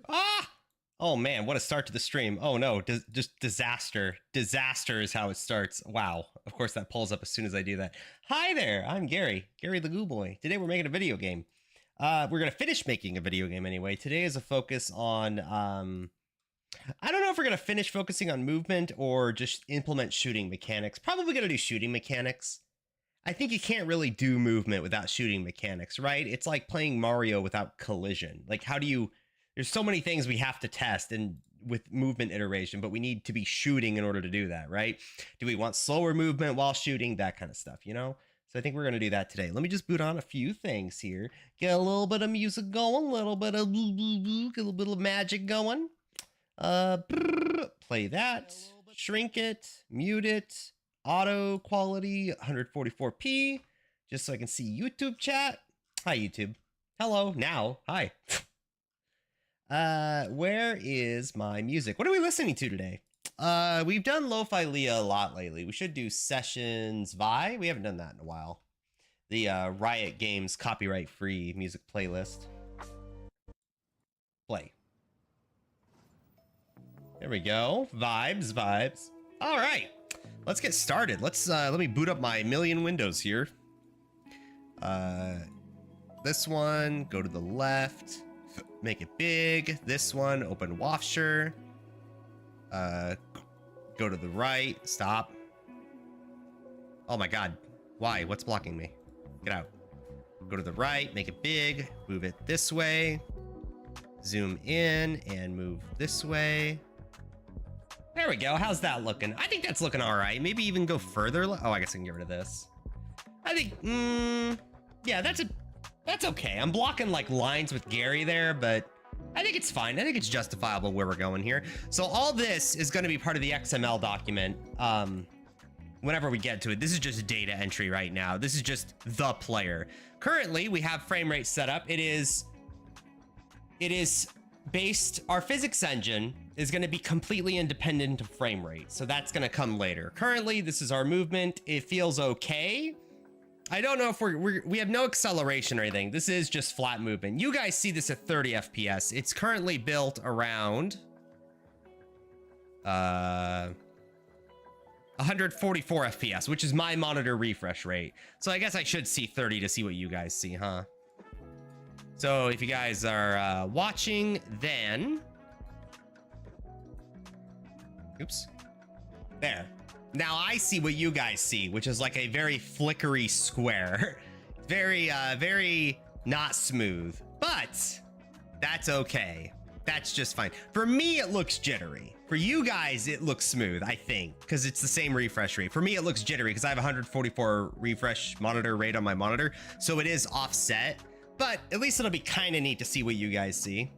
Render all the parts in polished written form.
Ah! Oh man, what a start to the stream. Oh no, just disaster. Disaster is how it starts. Wow. Of course that pulls up as soon as I do that. Hi there, I'm Gary. Gary the Goo Boy. Today we're making a video game. We're gonna finish making a video game anyway. Today is a focus on, I don't know if we're gonna finish focusing on movement or just implement shooting mechanics. Probably gonna do shooting mechanics. I think you can't really do movement without shooting mechanics, right? It's like playing Mario without collision. Like how do you... There's so many things we have to test and with movement iteration, but we need to be shooting in order to do that, right? Do we want slower movement while shooting? That kind of stuff, you know? So I think we're going to do that today. Let me just boot on a few things here. Get a little bit of music going, a little bit of a little bit of magic going. Play that, shrink it, mute it, auto quality 144p, just so I can see YouTube chat. Hi, YouTube. Hello, now, hi. Where is my music? What are we listening to today? We've done Lo-Fi Leah a lot lately. We should do Sessions Vi. We haven't done that in a while. The Riot Games copyright-free music playlist. Play. There we go. Vibes. All right, let's get started. Let's let me boot up my million windows here. This one, go to the left. Make it big. This one, open Wafture. Go to the right. Stop. Oh my god. Why? What's blocking me? Get out. Go to the right. Make it big. Move it this way. Zoom in and move this way. There we go. How's that looking? I think that's looking all right. Maybe even go further. Oh, I guess I can get rid of this. I think, yeah, that's okay. I'm blocking like lines with Gary there, but I think it's fine. I think it's justifiable where we're going here. So all this is going to be part of the XML document. Whenever we get to it, this is just data entry right now. This is just the player. Currently, we have frame rate set up. It is based, our physics engine is going to be completely independent of frame rate. So that's going to come later. Currently, this is our movement. It feels okay. I don't know if we have no acceleration or anything. This is just flat movement. You guys see this at 30 FPS. It's currently built around 144 FPS, which is my monitor refresh rate. So I guess I should see 30 to see what you guys see, huh? So if you guys are watching, then... Oops. There. Now I see what you guys see, which is like a very flickery square. Very, very not smooth, but that's okay. That's just fine. For me, it looks jittery. For you guys, it looks smooth, I think, because it's the same refresh rate. For me, it looks jittery because I have 144 refresh monitor rate on my monitor, so it is offset, but at least it'll be kind of neat to see what you guys see.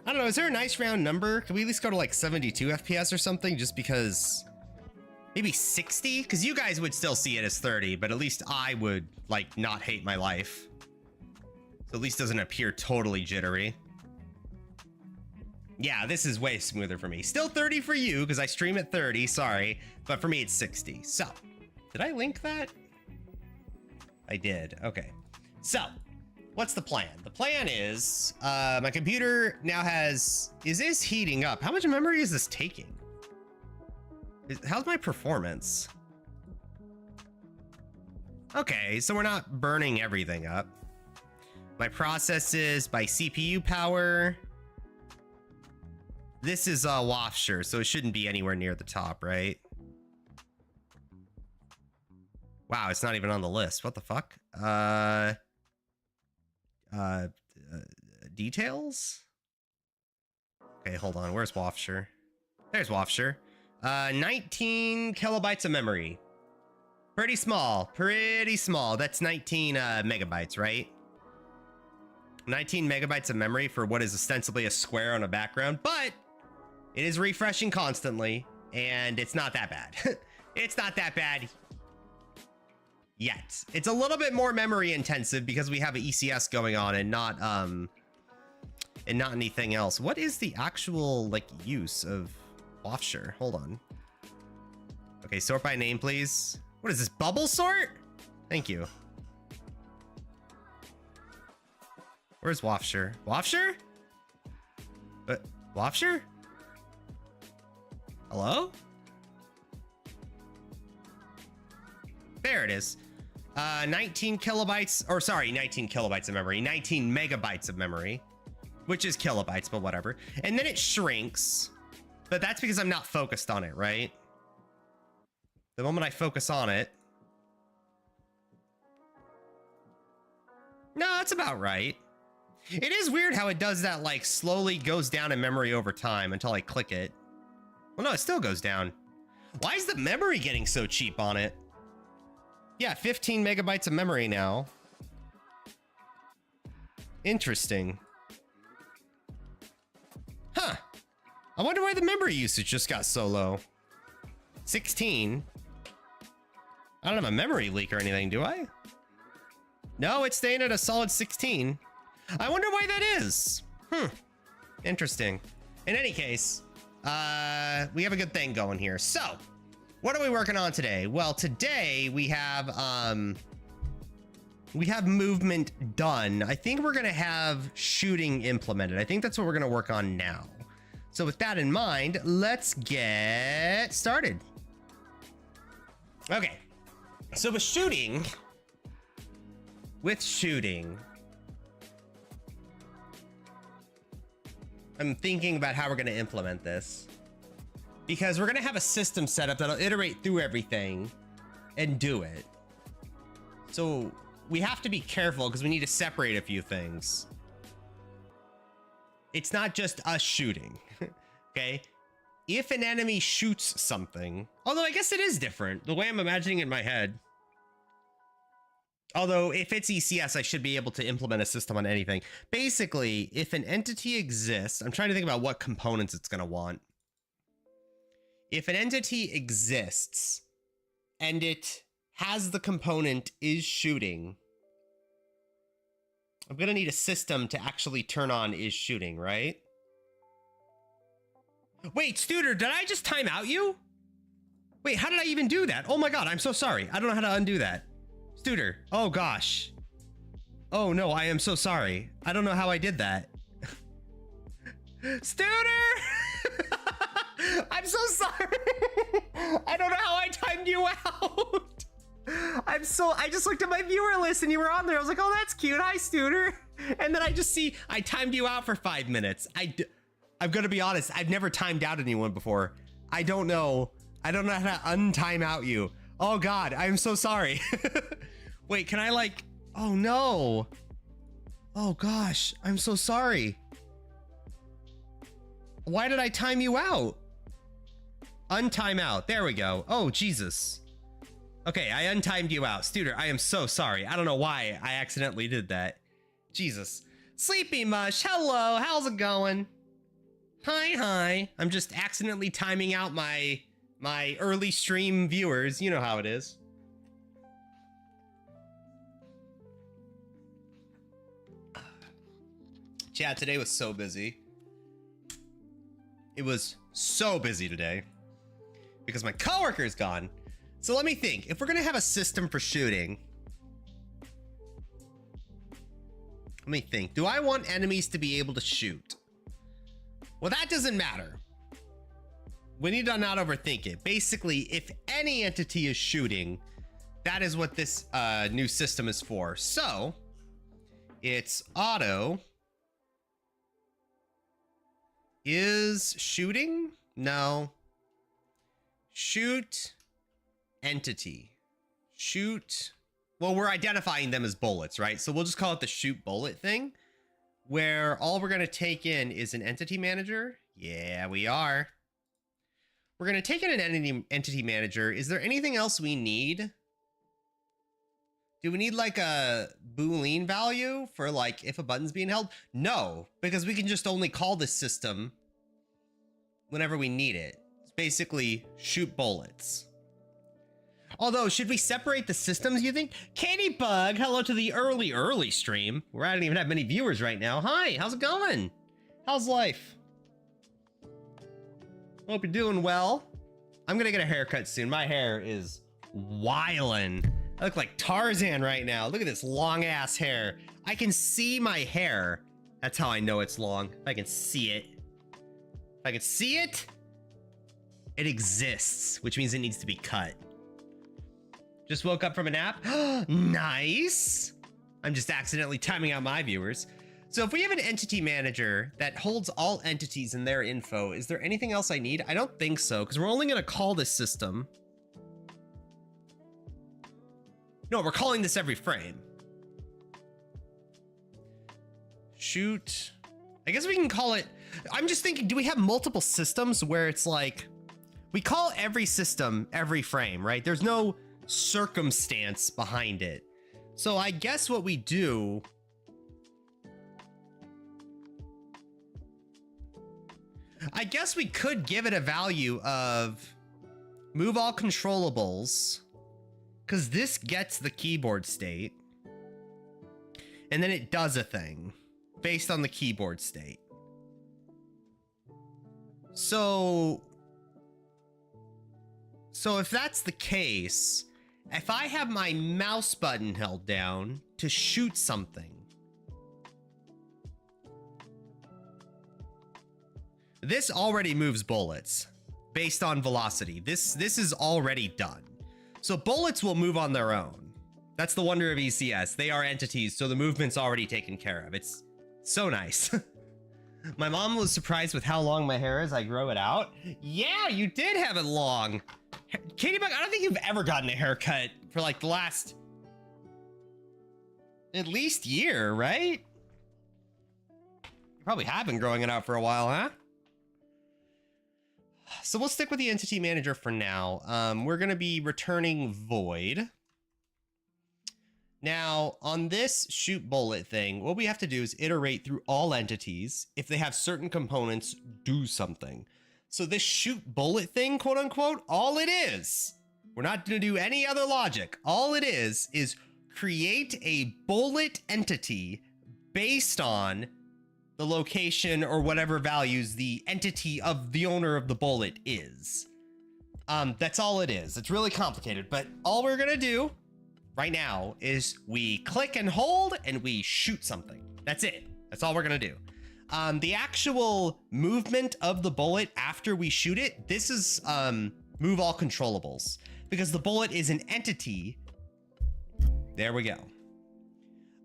I don't know, is there a nice round number? Can we at least go to like 72 FPS or something? Just because, maybe 60? Because you guys would still see it as 30, but at least I would like not hate my life. So at least doesn't appear totally jittery. Yeah, this is way smoother for me. Still 30 for you because I stream at 30, sorry. But for me, it's 60. So, did I link that? I did, okay. So, what's the plan? The plan is, my computer now has, is heating up. How much memory is this taking? How's my performance? Okay, so we're not burning everything up. My processes by CPU power. This is Wafture, so it shouldn't be anywhere near the top, right? Wow, it's not even on the list. What the fuck? Details? Okay, hold on. Where's Wafture? There's Wafture. 19 kilobytes of memory. Pretty small. Pretty small. That's 19 megabytes, right? 19 megabytes of memory for what is ostensibly a square on a background, but it is refreshing constantly, and it's not that bad. It's not that bad yet. It's a little bit more memory intensive because we have an ECS going on and not anything else. What is the actual like use of Wafture? Hold on. Okay, sort by name, please. What is this, bubble sort? Thank you. Where's Wafshire? Wafshire? Wafshire? Hello? There it is. 19 kilobytes, or sorry, 19 kilobytes of memory, 19 megabytes of memory, which is kilobytes, but whatever. And then it shrinks, but that's because I'm not focused on it, right? The moment I focus on it. No, that's about right. It is weird how it does that, like, slowly goes down in memory over time until I click it. Well, no, it still goes down. Why is the memory getting so cheap on it? Yeah, 15 megabytes of memory now. Interesting. Huh. I wonder why the memory usage just got so low. 16. I don't have a memory leak or anything, do I? No, it's staying at a solid 16. I wonder why that is. Interesting. In any case, we have a good thing going here. So, what are we working on today? Well, today we have movement done. I think we're gonna have shooting implemented. I think that's what we're gonna work on now. So with that in mind, let's get started. Okay, so with shooting, I'm thinking about how we're gonna implement this. Because we're gonna have a system set up that'll iterate through everything and do it. So we have to be careful because we need to separate a few things. It's not just us shooting, okay? If an enemy shoots something, although I guess it is different, the way I'm imagining it in my head. Although if it's ECS, I should be able to implement a system on anything. Basically, if an entity exists, I'm trying to think about what components it's gonna want. If an entity exists and it has the component is shooting, I'm gonna need a system to actually turn on is shooting, right? Wait, Studer, did I just time out you? Wait, how did I even do that? Oh my God, I'm so sorry. I don't know how to undo that. Studer, oh gosh. Oh no, I am so sorry. I don't know how I did that. Studer! I'm so sorry. I don't know how I timed you out. I just looked at my viewer list and you were on there. I was like, oh, that's cute. Hi, Studer. And then I just see I timed you out for 5 minutes. I'm gonna be honest. I've never timed out anyone before. I don't know how to untime out you. Oh God, I'm so sorry. Wait, can I like, oh no. Oh gosh, I'm so sorry. Why did I time you out? Untime out. There we go. Oh, Jesus. Okay, I untimed you out. Studer, I am so sorry. I don't know why I accidentally did that. Jesus. Sleepy Mush, hello. How's it going? Hi. I'm just accidentally timing out my early stream viewers. You know how it is. Chat, today was so busy. It was so busy today because my coworker's gone. So let me think. If we're gonna have a system for shooting, let me think. Do I want enemies to be able to shoot? Well, that doesn't matter. We need to not overthink it. Basically, if any entity is shooting, that is what this new system is for. So it's auto is shooting? No. Shoot entity. Shoot. Well, we're identifying them as bullets, right? So we'll just call it the shoot bullet thing, where all we're going to take in is an entity manager. Yeah, we are. We're going to take in an entity manager. Is there anything else we need? Do we need like a Boolean value for like if a button's being held? No, because we can just only call this system whenever we need it. It's basically shoot bullets. Although, should we separate the systems, you think? Katie Bug, hello to the early stream. Where I don't even have many viewers right now. Hi, how's it going? How's life? Hope you're doing well. I'm gonna get a haircut soon. My hair is wildin'. I look like Tarzan right now. Look at this long ass hair. I can see my hair. That's how I know it's long. If I can see it. If I can see it, it exists, which means it needs to be cut. Just woke up from a nap. Nice. I'm just accidentally timing out my viewers. So if we have an entity manager that holds all entities and their info, is there anything else I need? I don't think so, because we're only going to call this system. No, we're calling this every frame. Shoot. I guess we can call it... I'm just thinking, do we have multiple systems where it's like... We call every system every frame, right? There's no circumstance behind it. So I guess what we do... I guess we could give it a value of move all controllables, because this gets the keyboard state, and then it does a thing based on the keyboard state. So if that's the case, if I have my mouse button held down to shoot something, this already moves bullets based on velocity. This is already done. So bullets will move on their own. That's the wonder of ECS. They are entities, so the movement's already taken care of. It's so nice. My mom was surprised with how long my hair is. I grow it out. Yeah, you did have it long. Katie Buck, I don't think you've ever gotten a haircut for like the last at least year, right? You probably have been growing it out for a while, huh? So we'll stick with the entity manager for now. We're going to be returning void. Now, on this shoot bullet thing, what we have to do is iterate through all entities. If they have certain components, do something. So this shoot bullet thing, quote unquote, all it is, we're not going to do any other logic. All it is create a bullet entity based on the location or whatever values the entity of the owner of the bullet is. That's all it is. It's really complicated, but all we're gonna do right now is we click and hold and we shoot something. That's it. That's all we're gonna do. The actual movement of the bullet after we shoot it, this is move all controllables, because the bullet is an entity. There we go.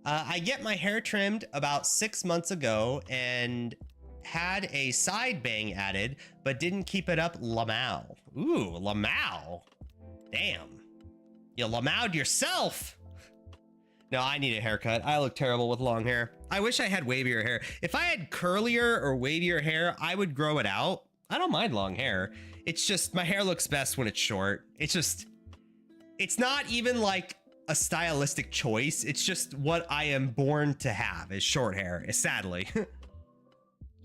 I get my hair trimmed about 6 months ago and had a side bang added, but didn't keep it up. Lamau. Ooh, Lamau. Damn. You Lamau'd yourself. No, I need a haircut. I look terrible with long hair. I wish I had wavier hair. If I had curlier or wavier hair, I would grow it out. I don't mind long hair. It's just my hair looks best when it's short. It's not even like a stylistic choice. It's just what I am born to have is short hair, sadly.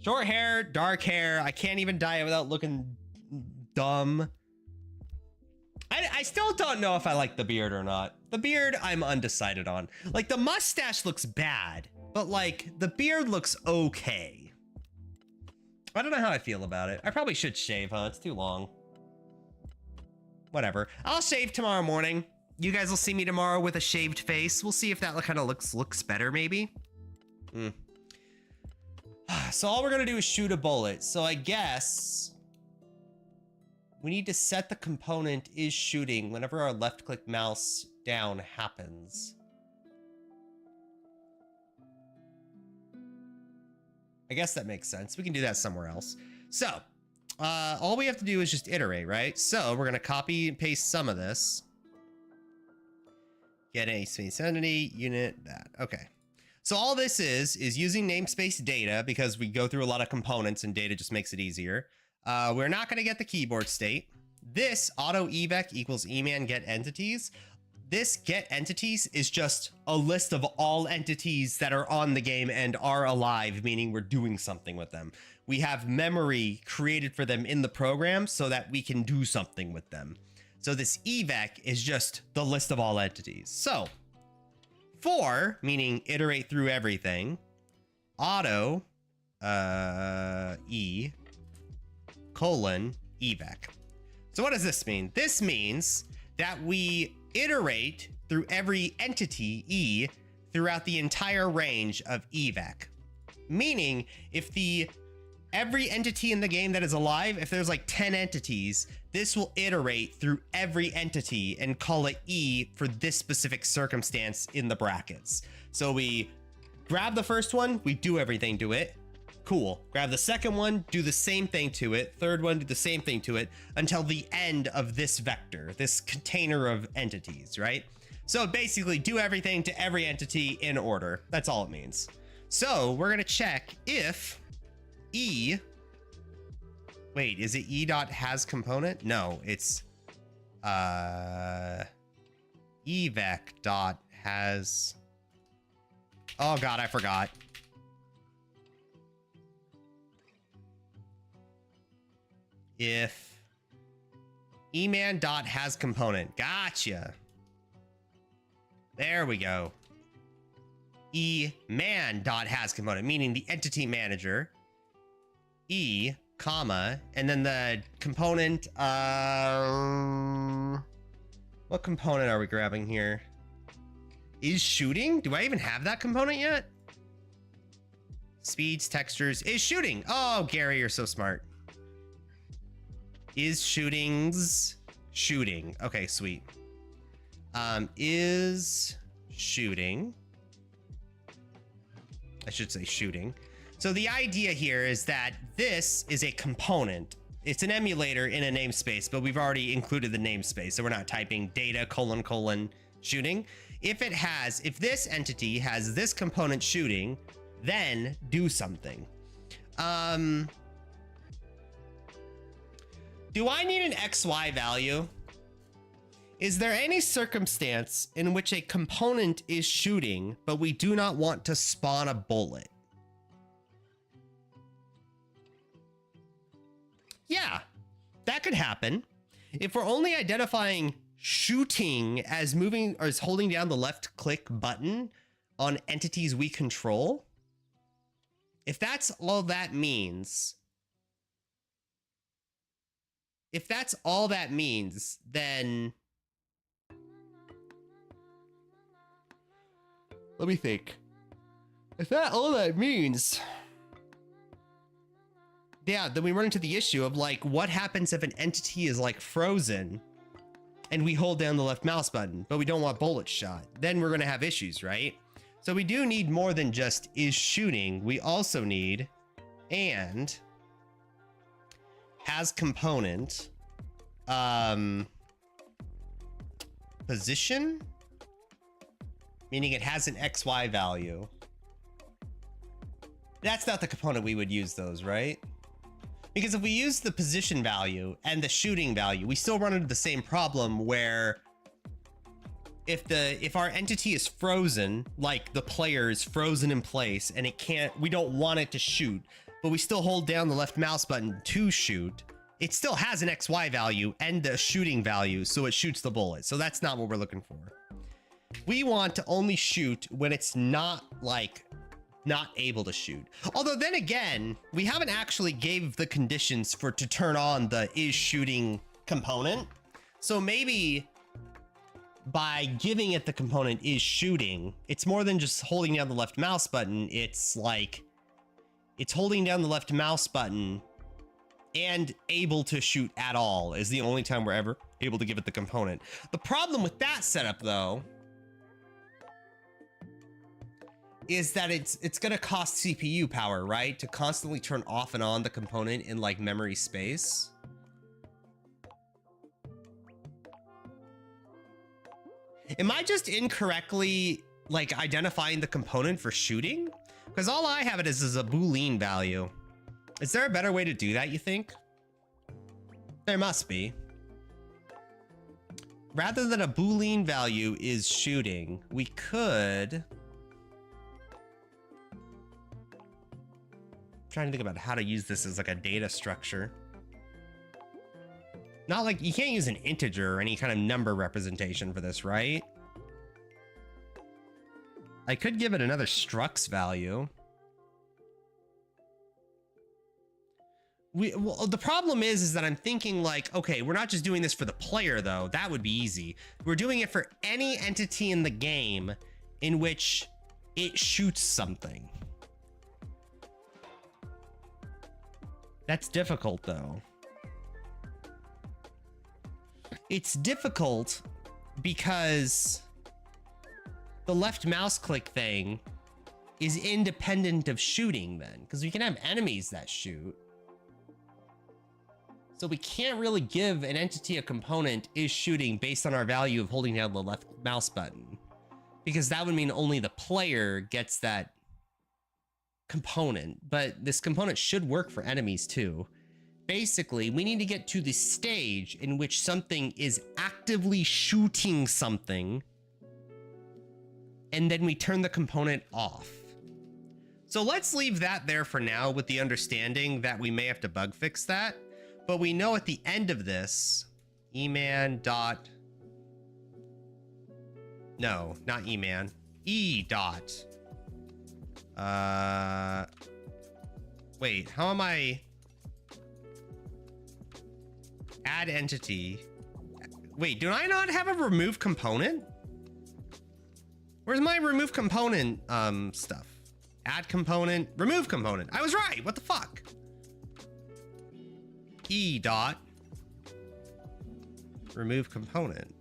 Short hair, dark hair. I can't even dye it without looking dumb. I still don't know if I like the beard or not. The beard, I'm undecided on. Like, the mustache looks bad, but like the beard looks okay. I don't know how I feel about it. I probably should shave, huh? It's too long. Whatever. I'll shave tomorrow morning. You guys will see me tomorrow with a shaved face. We'll see if that kind of looks better, maybe. So all we're gonna do is shoot a bullet. So I guess we need to set the component is shooting whenever our left click mouse down happens. I guess that makes sense. We can do that somewhere else. So all we have to do is just iterate, right? So we're gonna copy and paste some of this. Get a space entity, unit, that. Okay. So all this is using namespace data, because we go through a lot of components and data just makes it easier. We're not going to get the keyboard state. This auto evac equals eman get entities. This get entities is just a list of all entities that are on the game and are alive, meaning we're doing something with them. We have memory created for them in the program so that we can do something with them. So this evac is just the list of all entities. So for, meaning iterate through everything, auto e colon evac. So what does this mean? This means that we iterate through every entity, E, throughout the entire range of EVEC. Meaning, if every entity in the game that is alive, if there's like 10 entities, this will iterate through every entity and call it E for this specific circumstance in the brackets. So we grab the first one, we do everything to it. Cool. Grab the second one, do the same thing to it. Third one, do the same thing to it until the end of this vector, this container of entities, right? So basically do everything to every entity in order. That's all it means. So we're going to check if E, wait, is it E dot has component? No, it's evec dot has, oh God, I forgot. If eman dot has component, gotcha. There we go. eman dot has component, meaning the entity manager. E, comma, and then the component, what component are we grabbing here? Is shooting? Do I even have that component yet? Speeds, textures, is shooting. Oh, Gary, you're so smart. Is shootings shooting? Okay, sweet. Is shooting. I should say shooting. So the idea here is that this is a component. It's an emulator in a namespace, but we've already included the namespace, so we're not typing data : shooting. If this entity has this component shooting, then do something. Do I need an XY value? Is there any circumstance in which a component is shooting, but we do not want to spawn a bullet? Yeah, that could happen. If we're only identifying shooting as moving or as holding down the left click button on entities we control, if that's all that means, then let me think. If that's all that means, yeah, then we run into the issue of like, what happens if an entity is like frozen and we hold down the left mouse button, but we don't want bullet shot? Then we're gonna have issues, right? So we do need more than just is shooting. We also need and has component position, meaning it has an XY value. That's not the component we would use those, right? Because if we use the position value and the shooting value, we still run into the same problem where if our entity is frozen, like the player is frozen in place and we don't want it to shoot, but we still hold down the left mouse button to shoot, it still has an XY value and the shooting value, so it shoots the bullet. So that's not what we're looking for. We want to only shoot when it's not able to shoot. Although then again, we haven't actually gave the conditions to turn on the is shooting component. So maybe by giving it the component is shooting, it's more than just holding down the left mouse button. It's like, it's holding down the left mouse button and able to shoot at all is the only time we're ever able to give it the component. The problem with that setup though is that it's gonna cost CPU power, right? To constantly turn off and on the component in like memory space. Am I just incorrectly like identifying the component for shooting? Because all I have it is a Boolean value. Is there a better way to do that, you think? There must be. Rather than a Boolean value is shooting, we could... trying to think about how to use this as like a data structure. Not like, you can't use an integer or any kind of number representation for this, right? I could give it another structs value. well, the problem is that I'm thinking like, okay, we're not just doing this for the player though. That would be easy. We're doing it for any entity in the game in which it shoots something. That's difficult though. It's difficult because the left mouse click thing is independent of shooting then, because we can have enemies that shoot. So we can't really give an entity a component is shooting based on our value of holding down the left mouse button, because that would mean only the player gets that component, but this component should work for enemies too. Basically, we need to get to the stage in which something is actively shooting something, and then we turn the component off. So let's leave that there for now with the understanding that we may have to bug fix that. But we know at the end of this, eman dot, no, not eman, e dot, wait, how am I, add entity, wait, do I not have a remove component? Where's my remove component stuff? Add component, remove component. I was right, what the fuck? E dot remove component.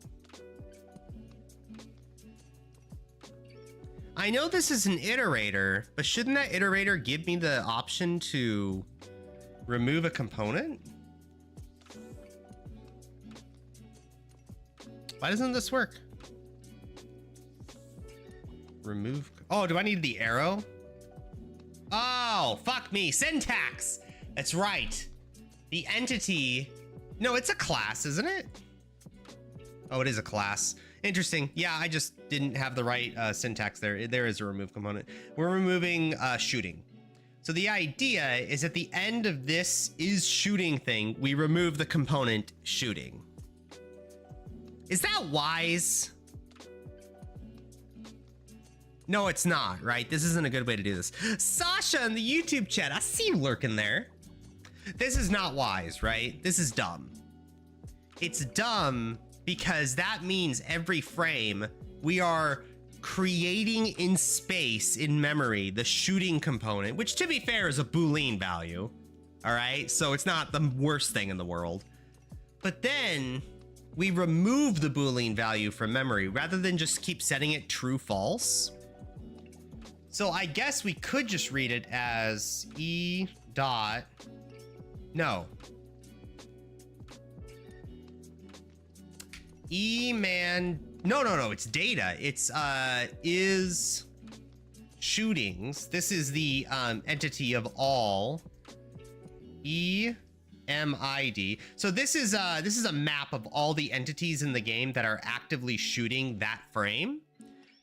I know this is an iterator, but shouldn't that iterator give me the option to remove a component? Why doesn't this work? Remove. Oh, do I need the arrow? Oh, fuck me. Syntax. That's right. The entity. No, it's a class, isn't it? Oh, it is a class. Interesting. Yeah, I just didn't have the right syntax there. There is a remove component. We're removing shooting. So the idea is at the end of this is shooting thing, we remove the component shooting. Is that wise? No, it's not, right? This isn't a good way to do this. Sasha in the YouTube chat, I see you lurking there. This is not wise, right? This is dumb. It's dumb because that means every frame we are creating in space, in memory, the shooting component, which to be fair is a Boolean value. All right, so it's not the worst thing in the world. But then we remove the Boolean value from memory rather than just keep setting it true, false. So I guess we could just read it as E dot, no. E-man, no, it's data. It's is shootings. This is the entity of all EMID. So this is a map of all the entities in the game that are actively shooting that frame.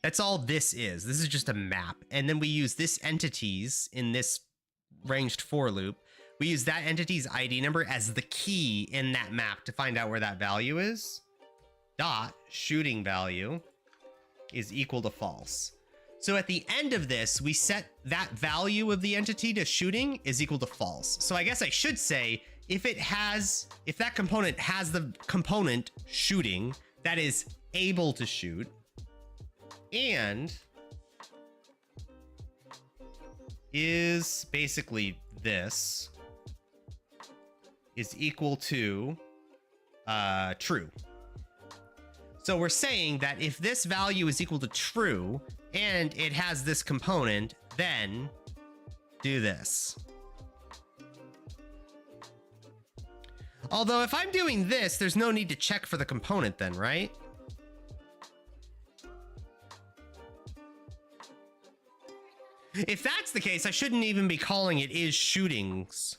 That's all this is. This is just a map. And then we use this entities in this ranged for loop. We use that entity's ID number as the key in that map to find out where that value is. Dot shooting value is equal to false. So at the end of this, we set that value of the entity to shooting is equal to false. So I guess I should say, if that component has the component shooting that is able to shoot, and is basically this is equal to true. So we're saying that if this value is equal to true and it has this component, then do this. Although if I'm doing this, there's no need to check for the component then, right? If that's the case, I shouldn't even be calling it is shootings.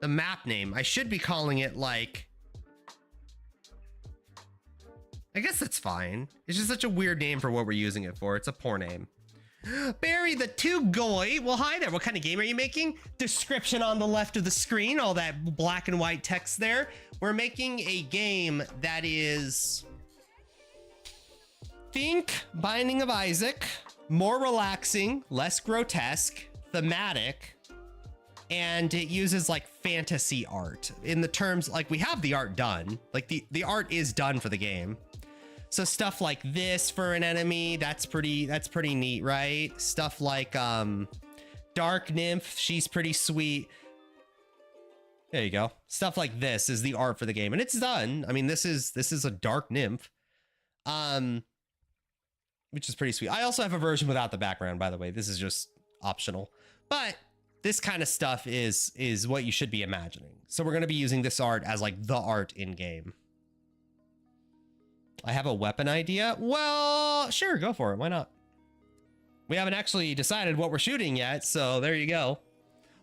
The map name. I should be calling it like... I guess that's fine. It's just such a weird name for what we're using it for. It's a poor name. Barry the Two Goy. Well, hi there. What kind of game are you making? Description on the left of the screen. All that black and white text there. We're making a game that is... think Binding of Isaac. More relaxing, less grotesque, thematic, and it uses like fantasy art in the terms like we have the art done, like the art is done for the game. So stuff like this for an enemy, that's pretty neat, right? Stuff like Dark Nymph, she's pretty sweet. There you go. Stuff like this is the art for the game, and it's done. I mean, this is a Dark Nymph, which is pretty sweet. I also have a version without the background, by the way. This is just optional, but this kind of stuff is what you should be imagining. So we're going to be using this art as like the art in game. I have a weapon idea. Well, sure, go for it. Why not? We haven't actually decided what we're shooting yet, so there you go.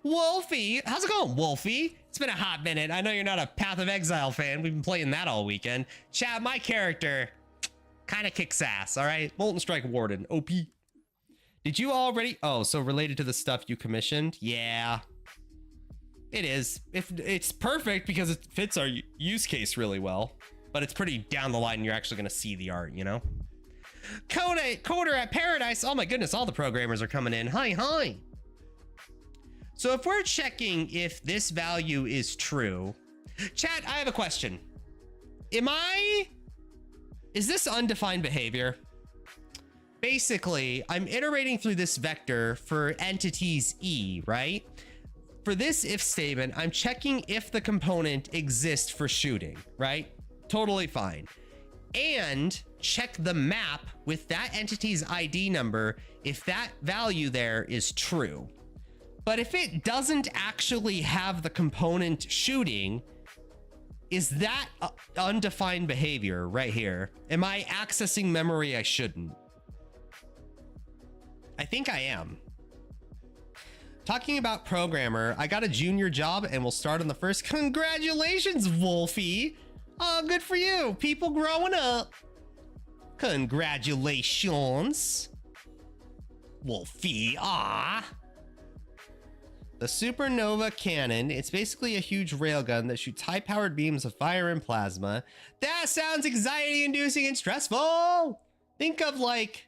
Wolfie, how's it going, Wolfie? It's been a hot minute. I know you're not a Path of Exile fan. We've been playing that all weekend. Chat, my character kind of kicks ass, all right? Molten Strike Warden, OP. Did you already? Oh, so related to the stuff you commissioned? Yeah, it is. If it's perfect because it fits our use case really well, but it's pretty down the line. And you're actually going to see the art, you know? Coder at Paradise. Oh my goodness, all the programmers are coming in. Hi. So if we're checking if this value is true, chat, I have a question. Is this undefined behavior? Basically, I'm iterating through this vector for entities E, right? For this if statement, I'm checking if the component exists for shooting, right? Totally fine. And check the map with that entity's ID number if that value there is true. But if it doesn't actually have the component shooting, is that undefined behavior right here? Am I accessing memory I shouldn't? I think I am. Talking about programmer, I got a junior job and we'll start on the first. Congratulations, Wolfie. Oh, good for you. People growing up. Congratulations. Wolfie, ah. The Supernova Cannon, it's basically a huge railgun that shoots high-powered beams of fire and plasma. That sounds anxiety-inducing and stressful. Think of like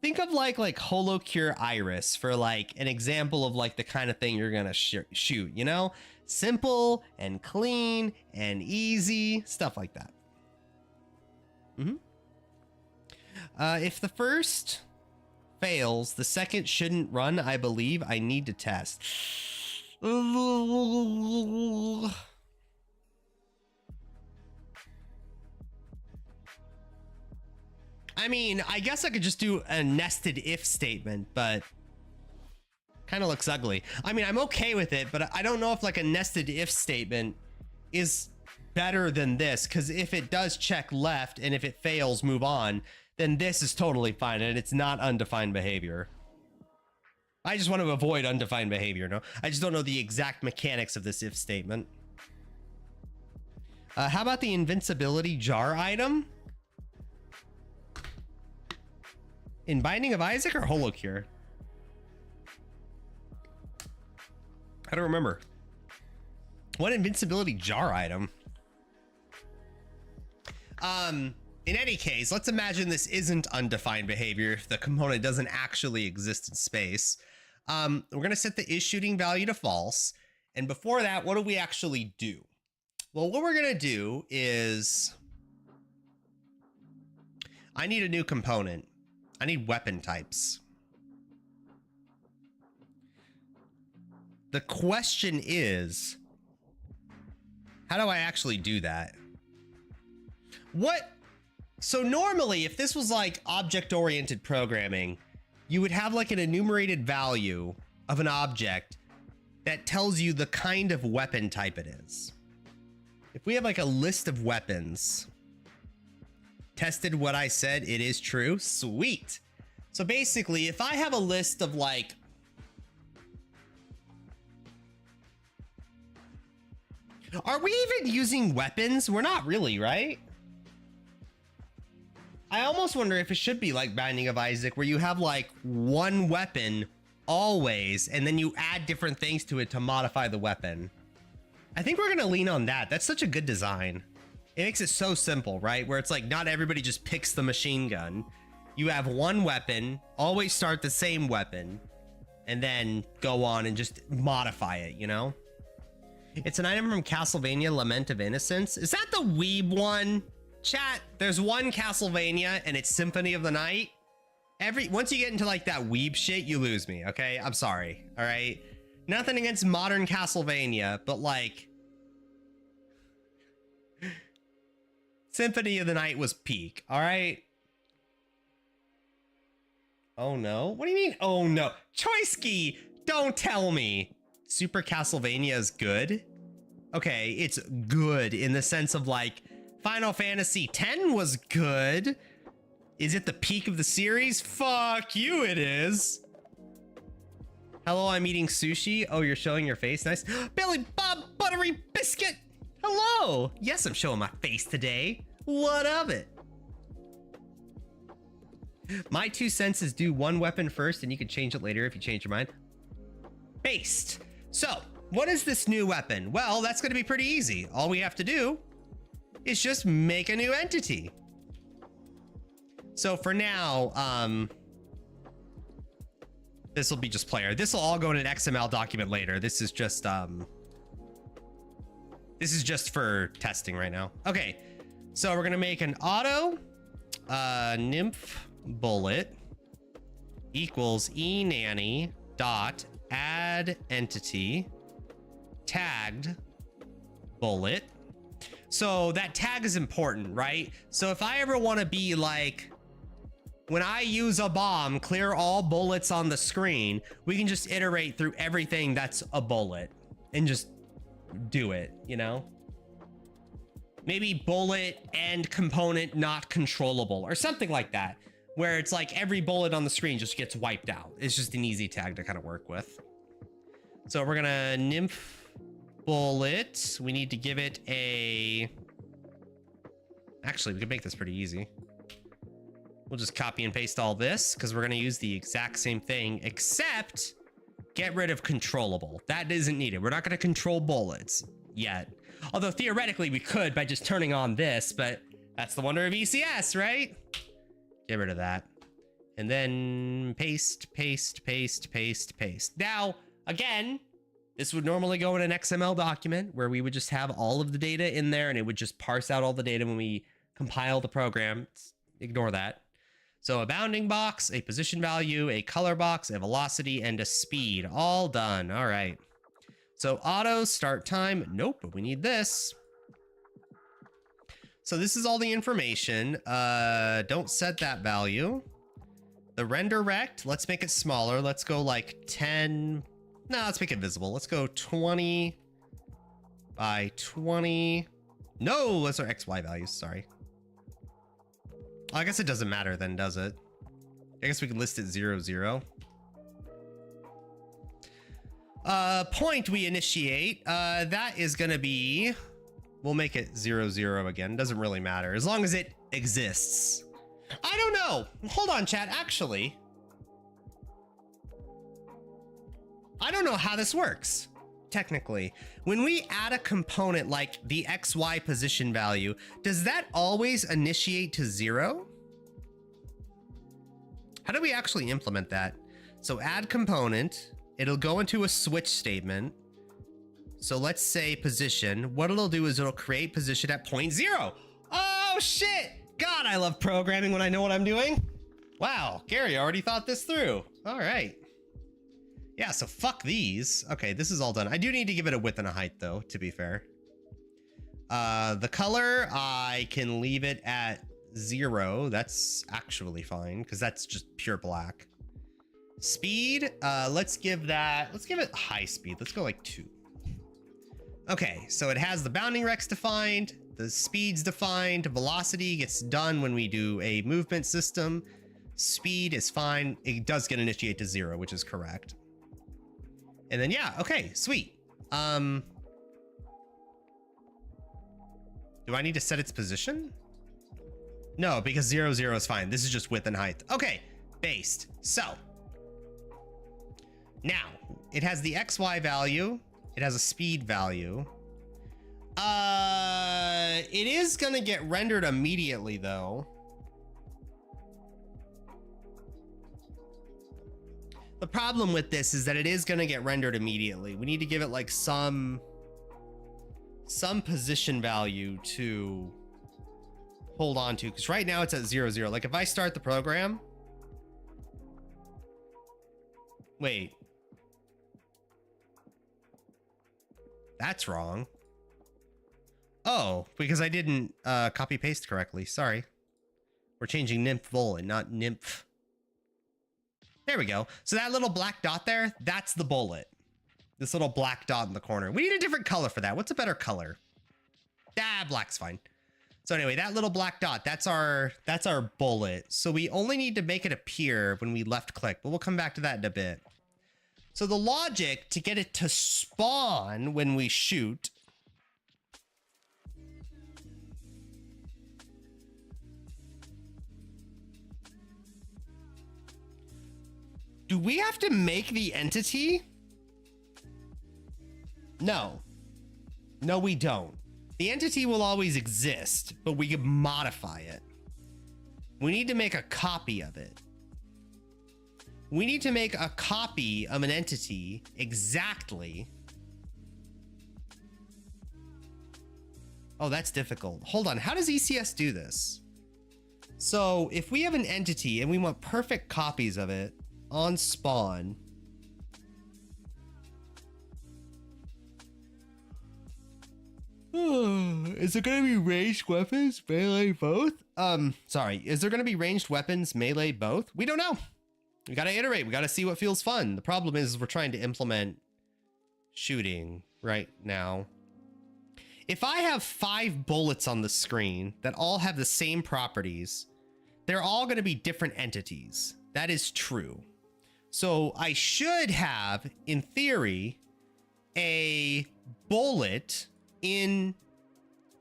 Holocure Iris for like an example of like the kind of thing you're gonna shoot, you know? Simple and clean and easy, stuff like that. If the first fails, the second shouldn't run, I believe. I need to test. I mean, I guess I could just do a nested if statement, but kind of looks ugly. I mean, I'm okay with it, but I don't know if like a nested if statement is better than this, because if it does check left and if it fails, move on, then this is totally fine and it's not undefined behavior. I just want to avoid undefined behavior, no? I just don't know the exact mechanics of this if statement. How about the invincibility jar item? In Binding of Isaac or Holocure? I don't remember. What invincibility jar item? In any case, let's imagine this isn't undefined behavior if the component doesn't actually exist in space. We're going to set the is shooting value to false. And before that, what do we actually do? Well, what we're going to do is I need a new component. I need weapon types. The question is, how do I actually do that? So normally, if this was like object-oriented programming, you would have like an enumerated value of an object that tells you the kind of weapon type it is. If we have like a list of weapons, tested what I said, it is true, sweet. So basically, if I have a list of like, are we even using weapons? We're not really, right? I almost wonder if it should be like Binding of Isaac, where you have like one weapon always, and then you add different things to it to modify the weapon. I think we're going to lean on that. That's such a good design. It makes it so simple, right? Where it's like not everybody just picks the machine gun. You have one weapon, always start the same weapon, and then go on and just modify it, you know? It's an item from Castlevania Lament of Innocence. Is that the weeb one? Chat, there's one Castlevania and it's Symphony of the Night. Once you get into like that weeb shit, you lose me, okay? I'm sorry, all right? Nothing against modern Castlevania, but like Symphony of the Night was peak, all right? Oh no, what do you mean, oh no? Choiski, don't tell me. Super Castlevania is good? Okay, it's good in the sense of like, Final Fantasy X was good. Is it the peak of the series? Fuck you, it is. Hello, I'm eating sushi. Oh, you're showing your face, nice. Billy Bob Buttery Biscuit, hello. Yes, I'm showing my face today. What of it? My 2 cents is do one weapon first and you can change it later if you change your mind. Based. So, what is this new weapon? Well, that's going to be pretty easy. All we have to do is just make a new entity. So for now, this will be just player. This will all go in an XML document later. This is just for testing right now. Okay, so we're going to make an auto nymph bullet equals enanny dot add entity tagged bullet. So that tag is important, right? So if I ever want to be like, when I use a bomb, clear all bullets on the screen, we can just iterate through everything that's a bullet and just do it, you know? Maybe bullet and component not controllable or something like that, where it's like every bullet on the screen just gets wiped out. It's just an easy tag to kind of work with. So we're gonna nymph bullet. We need to give it a... Actually, we can make this pretty easy. We'll just copy and paste all this because we're gonna use the exact same thing, except get rid of controllable. That isn't needed. We're not gonna control bullets yet. Although theoretically we could by just turning on this, but that's the wonder of ECS, right? Get rid of that. And then paste, paste, paste, paste, paste. Now, again, this would normally go in an XML document where we would just have all of the data in there and it would just parse out all the data when we compile the program. Ignore that. So a bounding box, a position value, a color box, a velocity, and a speed. All done. All right. So auto start time. Nope, but we need this. So this is all the information. Don't set that value. The render rect, let's make it smaller. Let's go like 10. No, let's make it visible. Let's go 20 by 20. No, those are XY values, sorry. I guess it doesn't matter then, does it? I guess we can list it 0, 0. Point we initiate, that is gonna be, we'll make it 0, 0 again. Doesn't really matter, as long as it exists. I don't know. Hold on, chat, actually. I don't know how this works, technically. When we add a component like the XY position value, does that always initiate to 0? How do we actually implement that? So add component, it'll go into a switch statement. So let's say position. What it'll do is it'll create position at 0.0. Oh shit! God, I love programming when I know what I'm doing. Wow, Gary already thought this through. All right. Yeah, so fuck these. Okay, this is all done. I do need to give it a width and a height though, to be fair. The color, I can leave it at 0. That's actually fine because that's just pure black. Speed, let's give it high speed. Let's go like 2. Okay, so it has the bounding rex defined, the speed's defined, velocity gets done when we do a movement system. Speed is fine. It does get initiate to 0, which is correct. And then, yeah, okay, sweet. Do I need to set its position? No, because 0, 0 is fine. This is just width and height. Okay, based. So, now, it has the XY value. It has a speed value. It is gonna get rendered immediately, though. The problem with this is that it is going to get rendered immediately. We need to give it like some position value to hold on to, because right now it's at 0, 0. Like if I start the program, wait, that's wrong. Oh, because I didn't copy paste correctly. Sorry. We're changing nymph bullet, not nymph. There we go. So that little black dot there, that's the bullet. This little black dot in the corner. We need a different color for that. What's a better color? Ah, black's fine. So anyway, that little black dot, that's our bullet. So we only need to make it appear when we left click, but we'll come back to that in a bit. So the logic to get it to spawn when we shoot . Do we have to make the entity? No. No, we don't. The entity will always exist, but we can modify it. We need to make a copy of it. We need to make a copy of an entity exactly. Oh, that's difficult. Hold on. How does ECS do this? So if we have an entity and we want perfect copies of it on spawn, is it going to be ranged weapons, melee, both? Sorry, is there going to be ranged weapons, melee, both? We don't know. We got to iterate. We got to see what feels fun. The problem is we're trying to implement shooting right now. If I have 5 bullets on the screen that all have the same properties, they're all going to be different entities. That is true. So I should have, in theory, a bullet in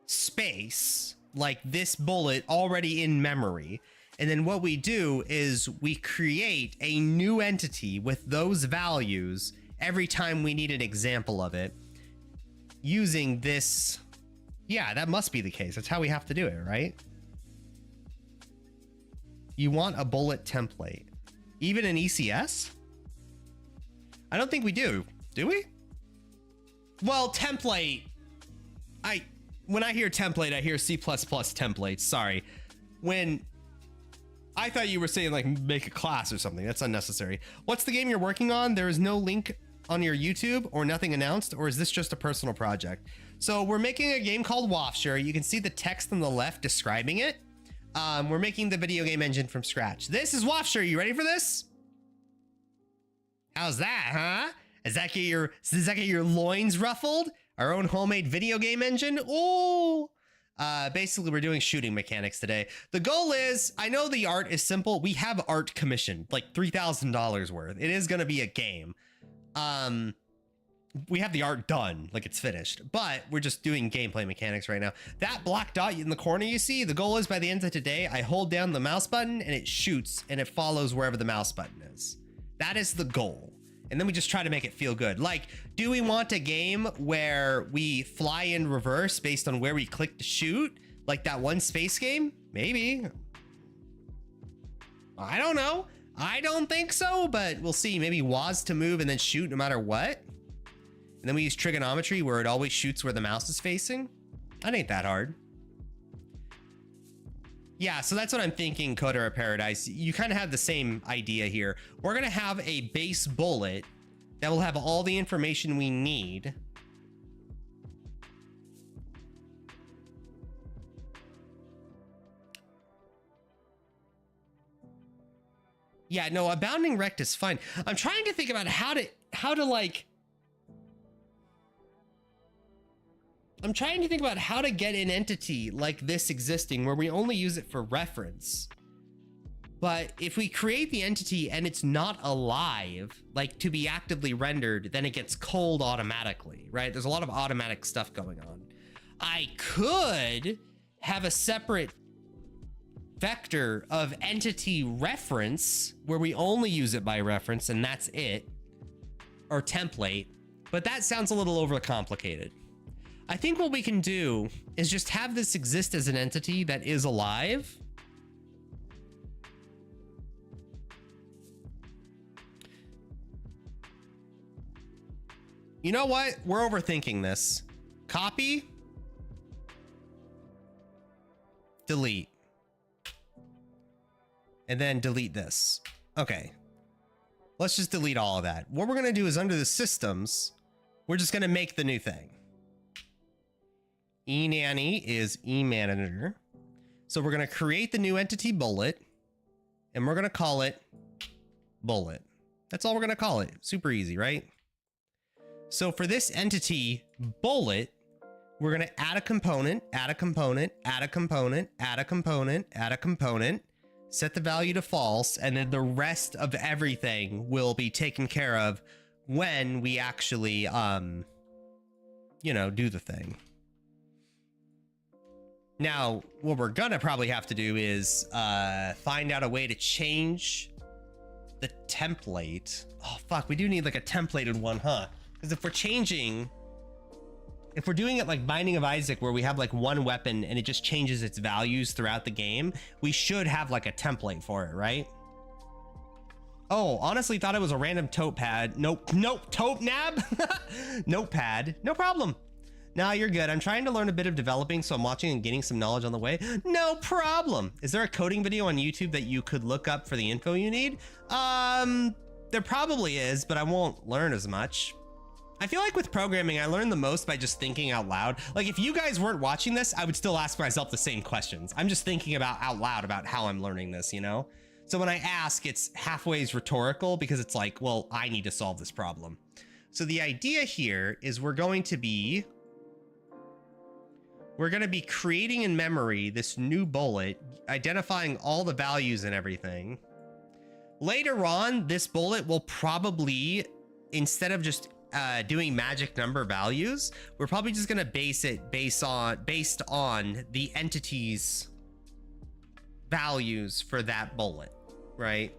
space, like this bullet already in memory. And then what we do is we create a new entity with those values every time we need an example of it using this. Yeah, that must be the case. That's how we have to do it, right? You want a bullet template. Even in ECS? I don't think we do. Do we? Well, template. When I hear template, I hear C++ templates. Sorry. When I thought you were saying like make a class or something. That's unnecessary. What's the game you're working on? There is no link on your YouTube or nothing announced, or is this just a personal project? So we're making a game called Wafshire. You can see the text on the left describing it. We're making the video game engine from scratch. This is Wafshire. You ready for this? How's that, huh? Does that get your loins ruffled? Our own homemade video game engine? Oh! Basically, we're doing shooting mechanics today. The goal is, I know the art is simple. We have art commissioned, like $3,000 worth. It is going to be a game. We have the art done, like it's finished, but we're just doing gameplay mechanics right now. That black dot in the corner you see, the goal is by the end of today, I hold down the mouse button and it shoots and it follows wherever the mouse button is. That is the goal. And then we just try to make it feel good. Like, do we want a game where we fly in reverse based on where we click to shoot? Like that one space game? Maybe. I don't know. I don't think so, but we'll see. Maybe WAS to move and then shoot no matter what. And then we use trigonometry where it always shoots where the mouse is facing. That ain't that hard. Yeah, so that's what I'm thinking, Coder of Paradise. You kind of have the same idea here. We're going to have a base bullet that will have all the information we need. Yeah, no, a bounding rect is fine. I'm trying to think about how to like... I'm trying to think about how to get an entity like this existing where we only use it for reference. But if we create the entity and it's not alive, like to be actively rendered, then it gets cold automatically, right? There's a lot of automatic stuff going on. I could have a separate vector of entity reference where we only use it by reference and that's it, or template, but that sounds a little overcomplicated. I think what we can do is just have this exist as an entity that is alive. You know what? We're overthinking this. Copy. Delete. And then delete this. Okay. Let's just delete all of that. What we're going to do is under the systems, we're just going to make the new thing. eNanny is eManager. So we're going to create the new entity bullet, and we're going to call it bullet. That's all we're going to call it. Super easy, right? So for this entity bullet, we're going to add a component, add a component, add a component, add a component, add a component, set the value to false, and then the rest of everything will be taken care of when we actually, you know, do the thing. Now, what we're gonna probably have to do is find out a way to change the template. Oh, fuck, we do need like a templated one, huh? Because if we're changing, if we're doing it like Binding of Isaac, where we have like one weapon and it just changes its values throughout the game, we should have like a template for it, right? Oh, honestly thought it was a random tote pad. Nope, nope, tote nab? Notepad, no problem. Nah, you're good. I'm trying to learn a bit of developing, so I'm watching and gaining some knowledge on the way. No problem. Is there a coding video on YouTube that you could look up for the info you need? There probably is, but I won't learn as much. I feel like with programming, I learn the most by just thinking out loud. Like if you guys weren't watching this, I would still ask myself the same questions. I'm just thinking about out loud about how I'm learning this, you know? So when I ask, it's halfways rhetorical because it's like, well, I need to solve this problem. So the idea here is we're going to be creating in memory this new bullet, identifying all the values and everything. Later on, this bullet will probably, instead of just doing magic number values, we're probably just gonna base it based on the entity's values for that bullet, right?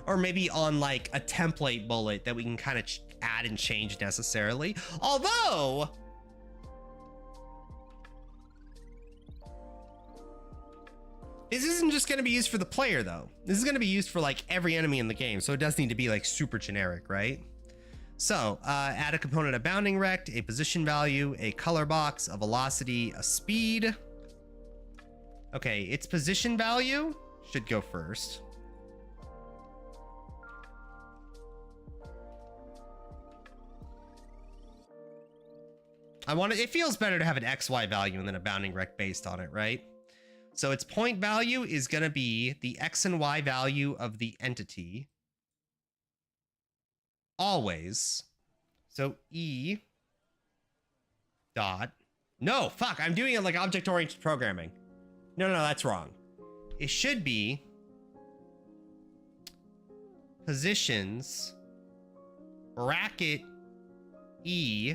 Or maybe on like a template bullet that we can kind of add and change necessarily. Although this isn't just going to be used for the player though. This is going to be used for like every enemy in the game. So it does need to be like super generic, right? So add a component, a bounding rect, a position value, a color box, a velocity, a speed. Okay, its position value should go first. It feels better to have an XY value and then a bounding rect based on it, right? So its point value is going to be the X and Y value of the entity. Always. So E dot. No, fuck, I'm doing it like object-oriented programming. No, that's wrong. It should be positions bracket E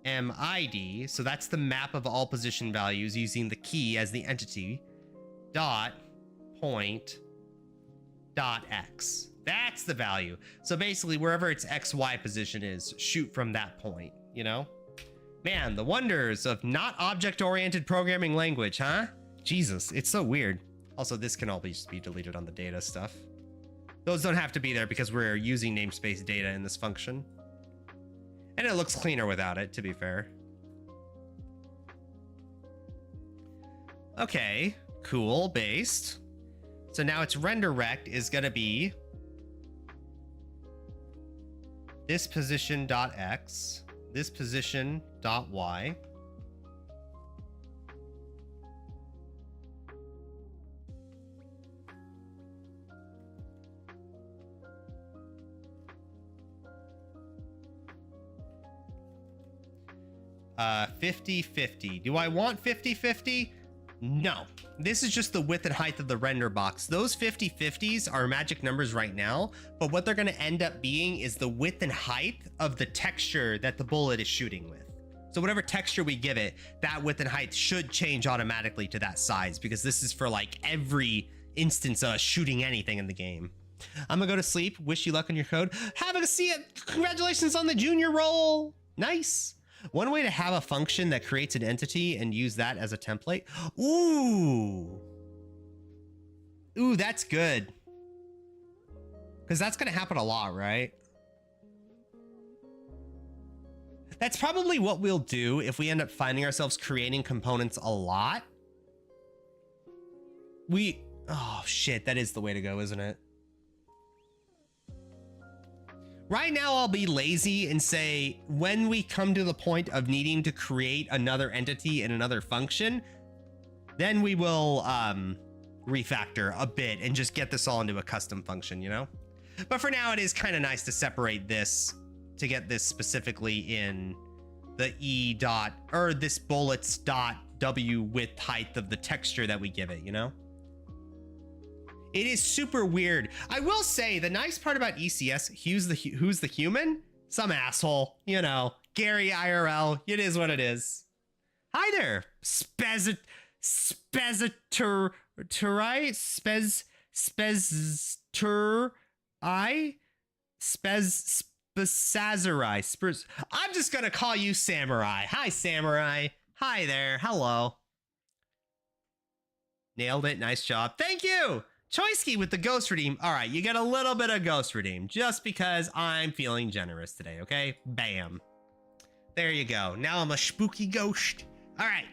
MID. So that's the map of all position values using the key as the entity. Dot point dot X. That's the value. So basically wherever its XY position is, shoot from that point, you know? Man, the wonders of not object-oriented programming language, huh? Jesus, it's so weird. Also, this can all just be deleted on the data stuff. Those don't have to be there because we're using namespace data in this function. And it looks cleaner without it, to be fair. Okay, cool, based. So now its render rect is gonna be this position dot X, this position dot Y. Uh, 50-50. Do I want 50-50? No. This is just the width and height of the render box. Those 50-50s are magic numbers right now, but what they're going to end up being is the width and height of the texture that the bullet is shooting with. So whatever texture we give it, that width and height should change automatically to that size, because this is for like every instance of shooting anything in the game. I'm gonna go to sleep. Wish you luck on your code. Have a see it. Congratulations on the junior role. Nice. One way to have a function that creates an entity and use that as a template. Ooh, that's good. Because that's going to happen a lot, right? That's probably what we'll do if we end up finding ourselves creating components a lot. Oh shit, that is the way to go, isn't it? Right now, I'll be lazy and say when we come to the point of needing to create another entity and another function, then we will refactor a bit and just get this all into a custom function, you know? But for now, it is kind of nice to separate this to get this specifically in the this bullets dot W width height of the texture that we give it, you know? It is super weird. I will say the nice part about ECS, who's the human? Some asshole, you know, Gary IRL. It is what it is. Hi there, Spezituri, Spezazari. I'm just gonna call you Samurai. Hi, Samurai. Hi there. Hello. Nailed it. Nice job. Thank you. Choiski with the ghost redeem. All right, you get a little bit of ghost redeem just because I'm feeling generous today, okay? Bam. There you go. Now I'm a spooky ghost. All right.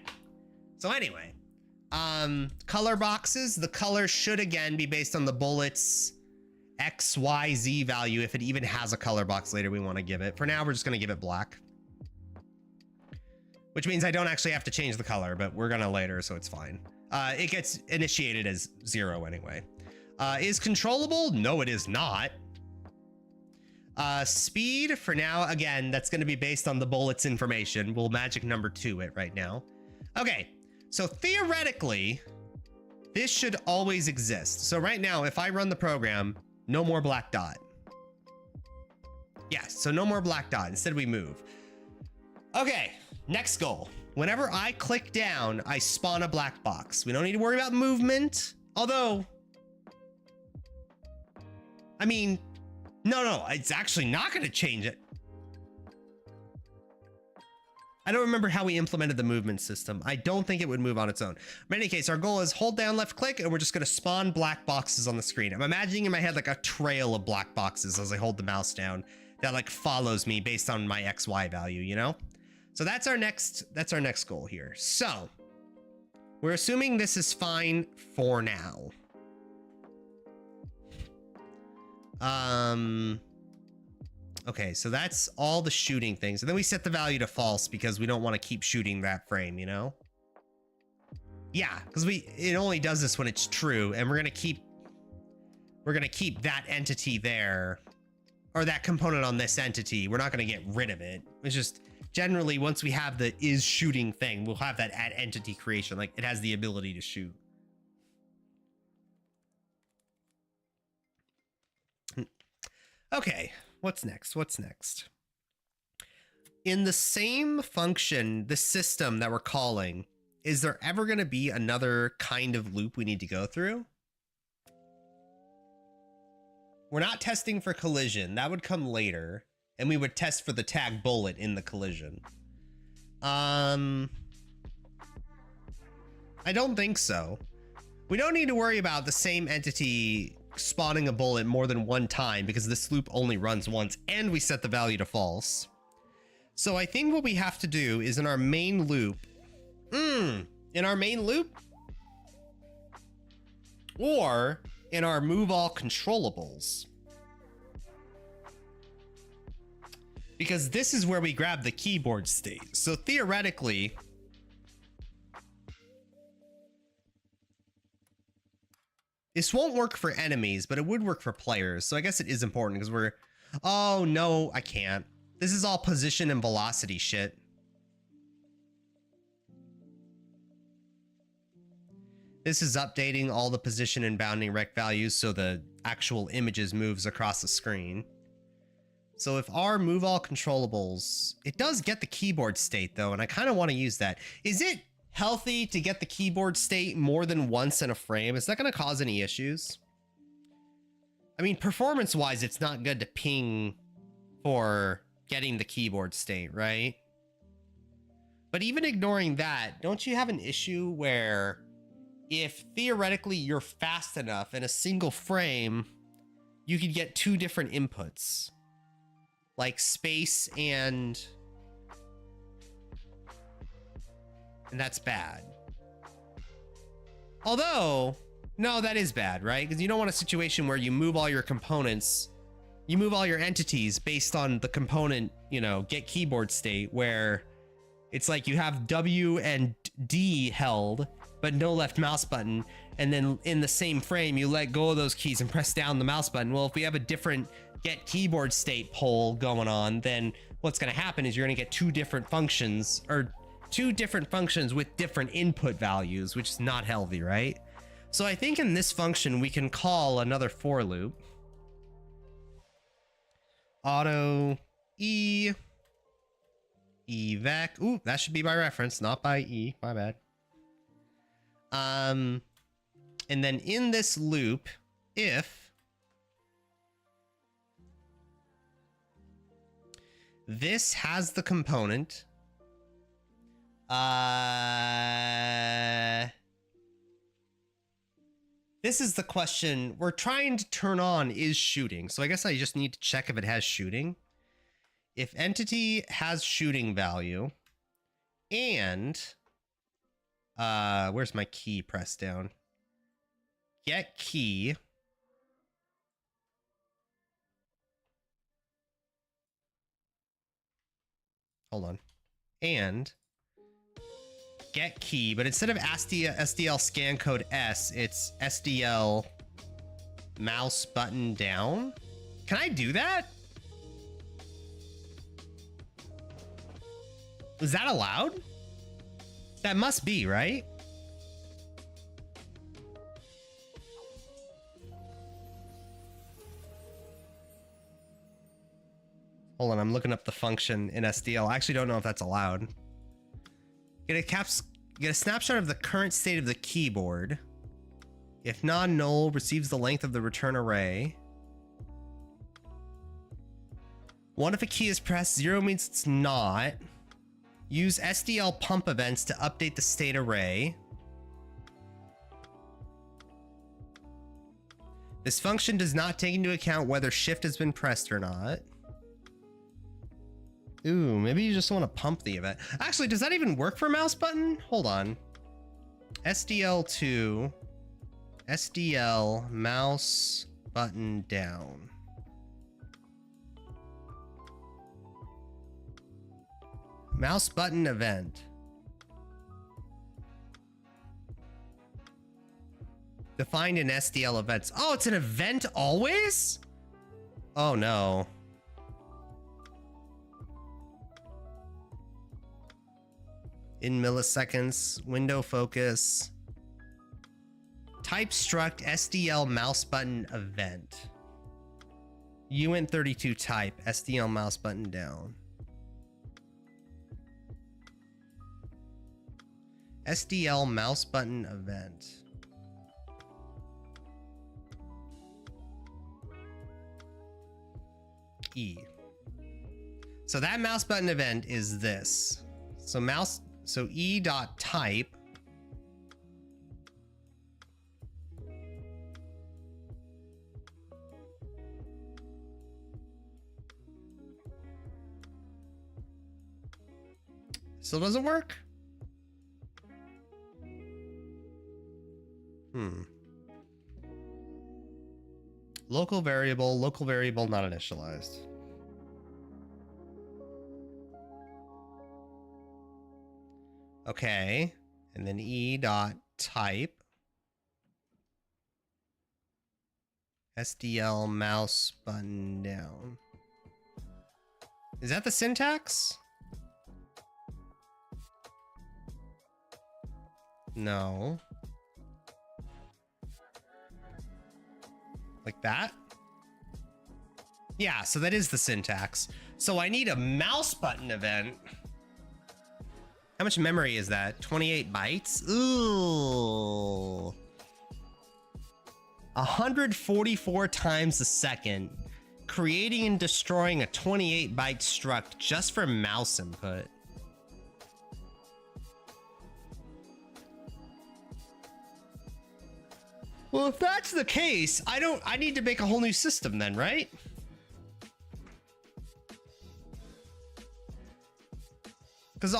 So anyway, color boxes. The color should again be based on the bullet's XYZ value. If it even has a color box later we want to give it. For now, we're just going to give it black. Which means I don't actually have to change the color, but we're going to later, so it's fine. It gets initiated as 0 anyway. Is controllable? No, it is not. Speed, for now, again, that's going to be based on the bullet's information. We'll magic number 2 it right now. Okay, so theoretically, this should always exist. So right now, if I run the program, no more black dot. Yes, so no more black dot. Instead, we move. Okay, next goal. Whenever I click down, I spawn a black box. We don't need to worry about movement. Although, I mean, no, it's actually not going to change it. I don't remember how we implemented the movement system. I don't think it would move on its own. In any case, our goal is hold down left click and we're just going to spawn black boxes on the screen. I'm imagining in my head like a trail of black boxes as I hold the mouse down that like follows me based on my XY value, you know? So that's our next goal here. So we're assuming this is fine for now. Okay, so that's all the shooting things. And then we set the value to false because we don't want to keep shooting that frame, you know? Yeah, because it only does this when it's true, and we're gonna keep that entity there, or that component on this entity. We're not gonna get rid of it. It's just generally, once we have the is shooting thing, we'll have that at entity creation. Like, it has the ability to shoot. Okay, what's next? In the same function, the system that we're calling, is there ever going to be another kind of loop we need to go through? We're not testing for collision. That would come later. And we would test for the tag bullet in the collision. I don't think so. We don't need to worry about the same entity spawning a bullet more than one time because this loop only runs once and we set the value to false. So I think what we have to do is in our main loop, or in our move all controllables. Because this is where we grab the keyboard state. So theoretically, this won't work for enemies, but it would work for players. So I guess it is important because we're... Oh, no, I can't. This is all position and velocity shit. This is updating all the position and bounding rect values so the actual images moves across the screen. So if our move all controllables, it does get the keyboard state though, and I kind of want to use that. Is it healthy to get the keyboard state more than once in a frame? Is that going to cause any issues? I mean, performance-wise, it's not good to ping for getting the keyboard state, right? But even ignoring that, don't you have an issue where if theoretically you're fast enough in a single frame, you could get two different inputs, like space and And that's bad. Although, no, that is bad, right? Because you don't want a situation where you move all your components, you move all your entities based on the component, you know, get keyboard state, where it's like you have W and D held, but no left mouse button. And then in the same frame, you let go of those keys and press down the mouse button. Well, if we have a different get keyboard state poll going on, then what's going to happen is you're going to get two different functions, or two different functions with different input values, which is not healthy, right? So I think in this function, we can call another for loop. Auto E evac. Ooh, that should be by reference, not by E. My bad. And then in this loop, if this has the component, this is the question we're trying to turn on, is shooting. So I guess I just need to check if it has shooting. If entity has shooting value and where's my key pressed down? Get key. Hold on. And get key, but instead of SDL scan code S, it's SDL mouse button down. Can I do that? Is that allowed? That must be, right? Hold on, I'm looking up the function in SDL. I actually don't know if that's allowed. Get a snapshot of the current state of the keyboard. If non-null, receives the length of the return array. 1 if a key is pressed, 0 means it's not. Use SDL pump events to update the state array. This function does not take into account whether shift has been pressed or not. Ooh, maybe you just want to pump the event. Actually, does that even work for mouse button? Hold on. SDL to SDL mouse button down. Mouse button event. Defined in SDL events. Oh, it's an event always? Oh no. In milliseconds, window focus. Type struct SDL mouse button event. uint32 type SDL mouse button down. SDL mouse button event. E. So that mouse button event is this. So E dot type still doesn't work. Local variable not initialized. Okay, and then E dot type SDL mouse button down. Is that the syntax? No. Like that? Yeah, so that is the syntax. So I need a mouse button event. How much memory is that? 28 bytes? Ooh. 144 times a second. Creating and destroying a 28 byte struct just for mouse input. Well, if that's the case, I need to make a whole new system then, right? Because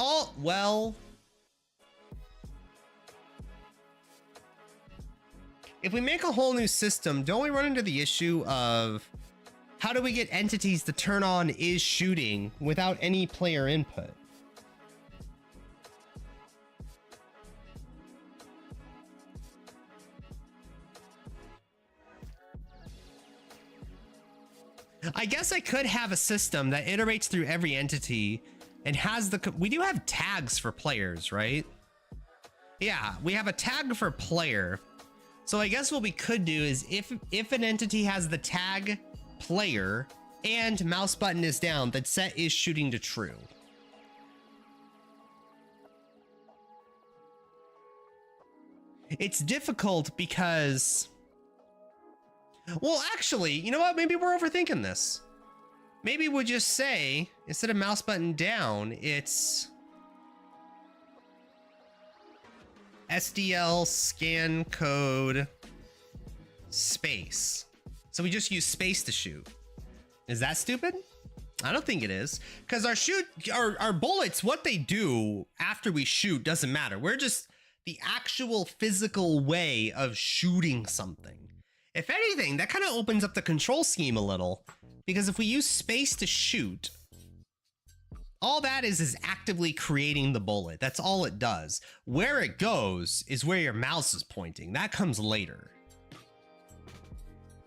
If we make a whole new system, don't we run into the issue of how do we get entities to turn on is shooting without any player input? I guess I could have a system that iterates through every entity and has the, we do have tags for players, right? Yeah, we have a tag for player. So I guess what we could do is if an entity has the tag player and mouse button is down, that set is shooting to true. It's difficult because, well, actually, you know what? Maybe we're overthinking this. Maybe we'll just say, instead of mouse button down, it's SDL scan code space. So we just use space to shoot. Is that stupid? I don't think it is, because our bullets, what they do after we shoot doesn't matter. We're just the actual physical way of shooting something. If anything, that kind of opens up the control scheme a little, because if we use space to shoot, all that is actively creating the bullet. That's all it does. Where it goes is where your mouse is pointing. That comes later.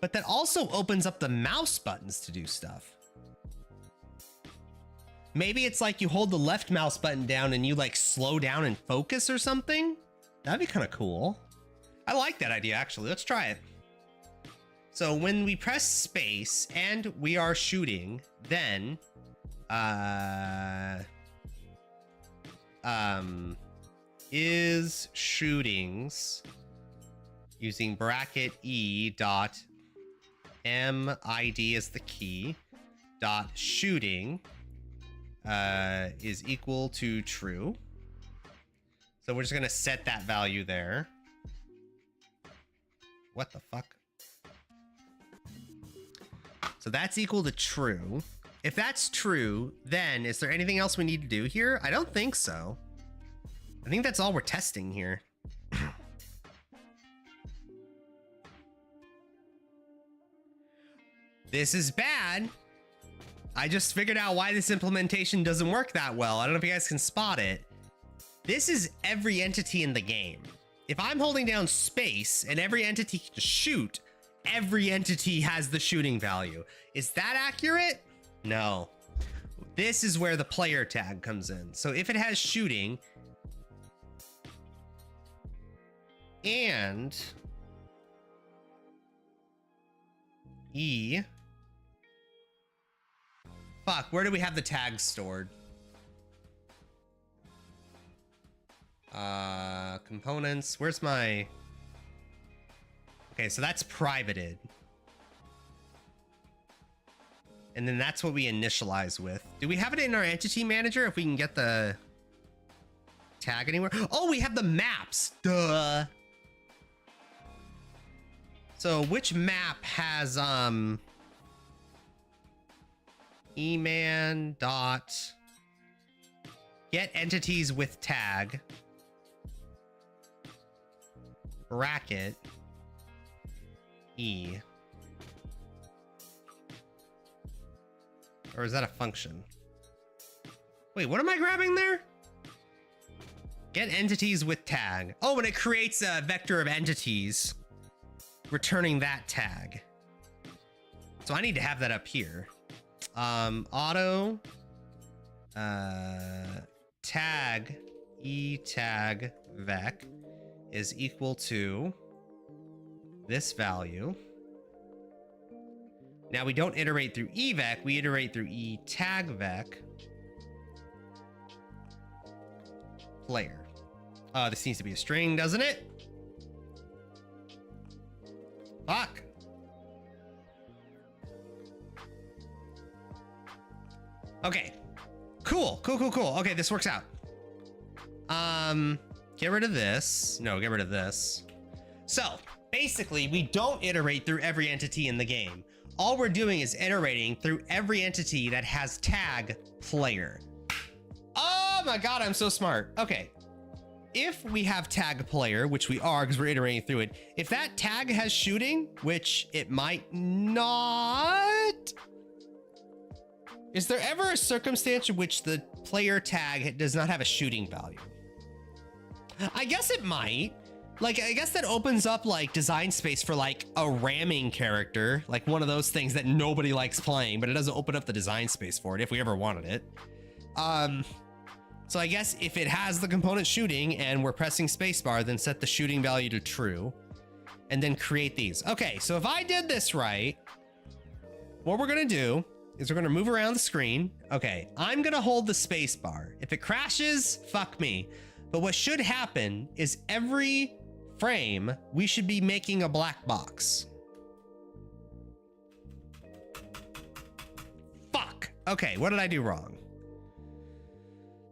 But that also opens up the mouse buttons to do stuff. Maybe it's like you hold the left mouse button down and you like slow down and focus or something. That'd be kind of cool. I like that idea, actually. Let's try it. So when we press space and we are shooting, then is shootings using bracket E dot MID as the key dot shooting is equal to true. So we're just gonna set that value there. What the fuck? So that's equal to true. If that's true, then is there anything else we need to do here? I don't think so. I think that's all we're testing here. This is bad. I just figured out why this implementation doesn't work that well. I don't know if you guys can spot it. This is every entity in the game. If I'm holding down space and every entity can shoot, every entity has the shooting value. Is that accurate? No. This is where the player tag comes in. So if it has shooting and E, fuck, where do we have the tags stored? Components, where's my, okay, so that's privated. And then that's what we initialize with. Do we have it in our entity manager if we can get the tag anywhere? Oh, we have the maps, duh. So which map has, eman dot get entities with tag bracket E, or is that a function? Wait, what am I grabbing there? Get entities with tag. Oh, and it creates a vector of entities returning that tag. So I need to have that up here. Auto tag E tag vec is equal to this value. Now we don't iterate through evec, we iterate through E tag vec player. This needs to be a string, doesn't it? Fuck. Okay. Cool. Okay, this works out. Get rid of this. No, get rid of this. So, basically, we don't iterate through every entity in the game. All we're doing is iterating through every entity that has tag player. Oh my god, I'm so smart. Okay. if we have tag player, which we are because we're iterating through it, if that tag has shooting, which it might not, is there ever a circumstance in which the player tag does not have a shooting value? I guess it might. Like, I guess that opens up like design space for like a ramming character, like one of those things that nobody likes playing, but it doesn't open up the design space for it if we ever wanted it. So I guess if it has the component shooting and we're pressing spacebar, then set the shooting value to true and then create these. Okay, so if I did this right, what we're gonna do is we're gonna move around the screen. Okay, I'm gonna hold the spacebar. If it crashes, fuck me. But what should happen is every frame, we should be making a black box. Fuck. Okay, what did I do wrong?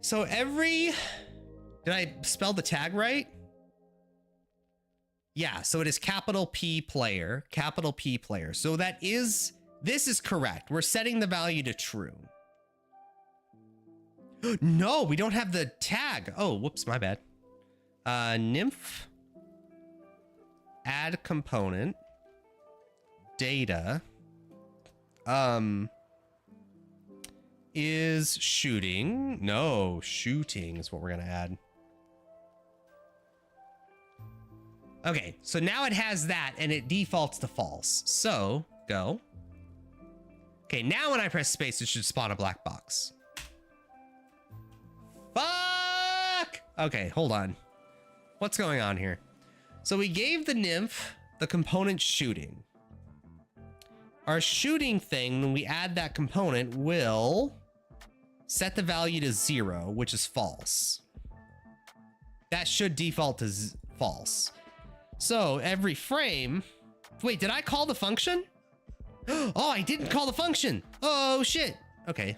So did I spell the tag right? Yeah, so it is capital P player, capital P player. So this is correct. We're setting the value to true. No, we don't have the tag. Oh, whoops, my bad. Nymph, add component, data, is shooting. No, shooting is what we're gonna add. Okay, so now it has that and it defaults to false. So go. Okay, now when I press space, it should spawn a black box. Fuck! Okay, hold on. What's going on here? So we gave the nymph the component shooting. Our shooting thing, when we add that component, will set the value to 0, which is false. That should default to false. So every frame... Wait, did I call the function? Oh, I didn't call the function. Oh, shit. Okay.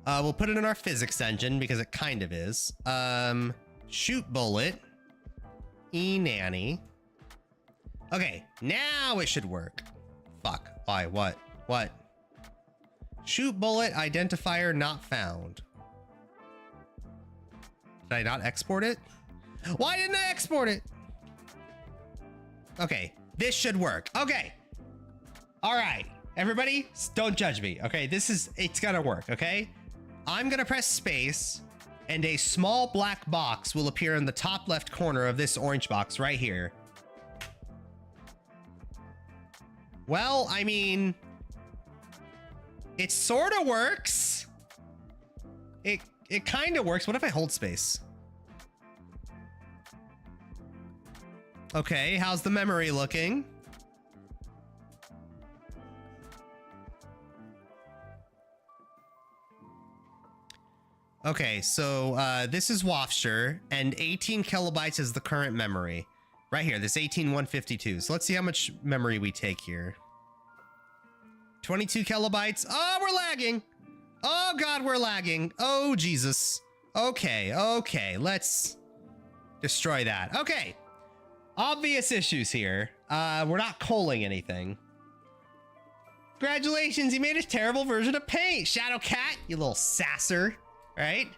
We'll put it in our physics engine because it kind of is. Shoot bullet. E-nanny. Okay, now it should work. Fuck. Why? What? What? Shoot bullet identifier not found. Did I not export it? Why didn't I export it? Okay, this should work. Okay. All right, everybody, don't judge me. Okay, it's gonna work, okay? I'm gonna press space and a small black box will appear in the top left corner of this orange box right here. Well, I mean, it sort of works. It kind of works. What if I hold space? Okay, how's the memory looking? Okay, so this is Wafshire, and 18 kilobytes is the current memory. Right here, this 18152. So let's see how much memory we take here. 22 kilobytes. Oh, we're lagging. Oh, God, we're lagging. Oh, Jesus. Okay, okay, let's destroy that. Okay, obvious issues here. We're not calling anything. Congratulations, you made a terrible version of Paint. Shadow Cat, you little sasser. Right?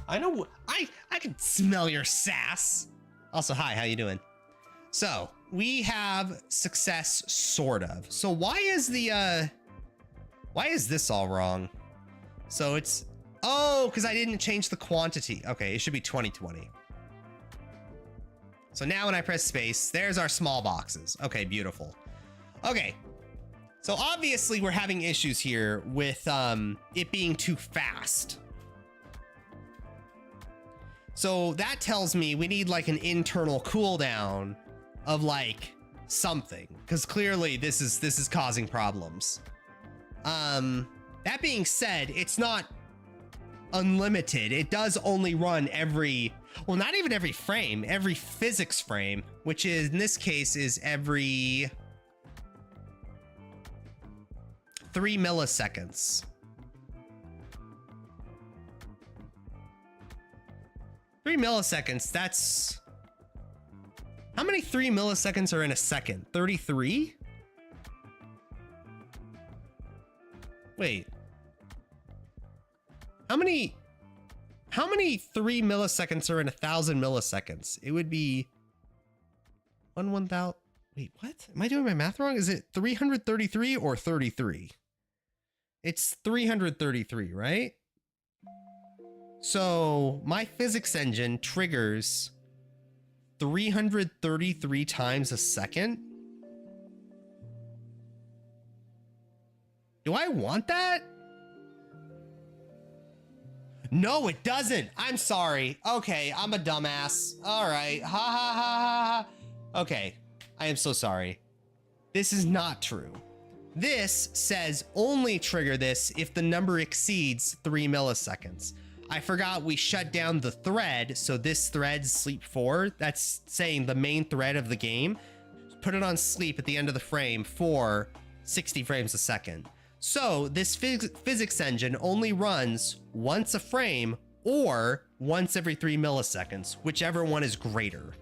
I know, I can smell your sass. Also, hi, how you doing? So, we have success, sort of. So why is this all wrong? So it's, oh, because I didn't change the quantity. Okay, it should be 2020. So now when I press space, there's our small boxes. Okay, beautiful. Okay, so obviously we're having issues here with it being too fast. So that tells me we need like an internal cooldown of like something, because clearly this is causing problems. That being said, it's not unlimited. It does only run every, well, not even every frame, every physics frame, which is in this case is every 3 milliseconds. 3 milliseconds, that's... How many 3 milliseconds are in a second? 33? Wait. How many... How many 3 milliseconds are in 1,000 milliseconds? It would be 1,000. Wait, what? Am I doing my math wrong? Is it 333 or 33? It's 333, right? So my physics engine triggers 333 times a second. Do I want that? No, it doesn't. I'm sorry. Okay, I'm a dumbass. All right. Ha ha ha ha ha. Okay, I am so sorry. This is not true. This says only trigger this if the number exceeds 3 milliseconds. I forgot we shut down the thread, so this thread's sleep 4. That's saying the main thread of the game. Put it on sleep at the end of the frame for 60 frames a second. So this physics engine only runs once a frame or once every 3 milliseconds, whichever one is greater.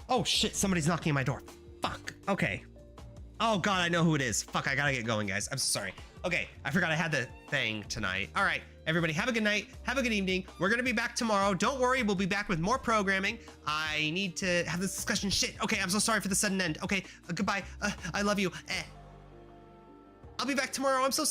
Oh shit, somebody's knocking on my door. Fuck, okay. Oh God, I know who it is. Fuck, I gotta get going, guys. I'm so sorry. Okay, I forgot I had the thing tonight. All right, everybody, have a good night. Have a good evening. We're gonna be back tomorrow. Don't worry, we'll be back with more programming. I need to have this discussion. Shit, okay, I'm so sorry for the sudden end. Okay, goodbye. I love you. I'll be back tomorrow. I'm so sorry.